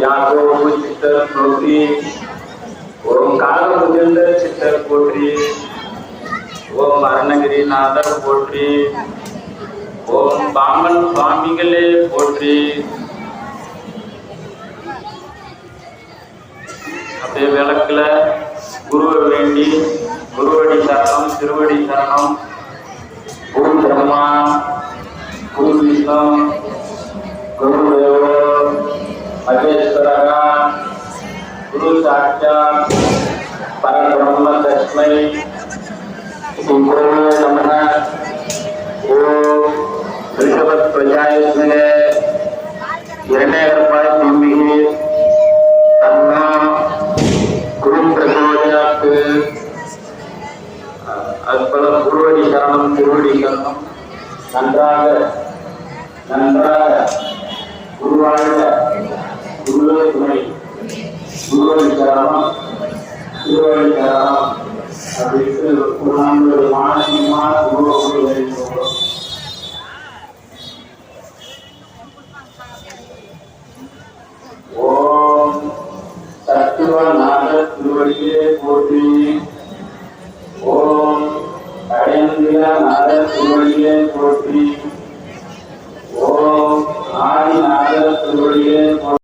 யாகோபு சித்தர் போற்றி. ஓம் காலமுதிர்ந்த சித்தர் போற்றி. ஓம் அருணகிரிநாதர் போற்றி. ஓம் பாமன் சுவாமிகளே போற்றி. அப்படியே விளக்குல குருவை வேண்டி குருவடி சரணம், திருவடி சரணம். குரு பிரம்மா, குரு விஷ்ணு, குரு தேவோ மகேஸ்வரா, குரு சாட்சாத் பரபிரம்ம தஸ்மை குருவே நமः. ஓம் ரிஷபத்வஜாய வித்மஹே இரண்டேகர்பாய தீமஹி தன்னோ குரு பிரச்சோதயாத். அதுபோல குருவடி சரணம், திருவடி சரணம். நன்றாக நன்றாக குருவாழ்க, குருவே துணை, குருவடி சரணம், திருவடி சரணம் அப்படின்னு ஒரு நான்கு மானசீகமான குருவை ஓம் சத்துவநாத திருவடியே போற்றி. ஓம் அடையந்திர நாத திருவடியே போற்றி.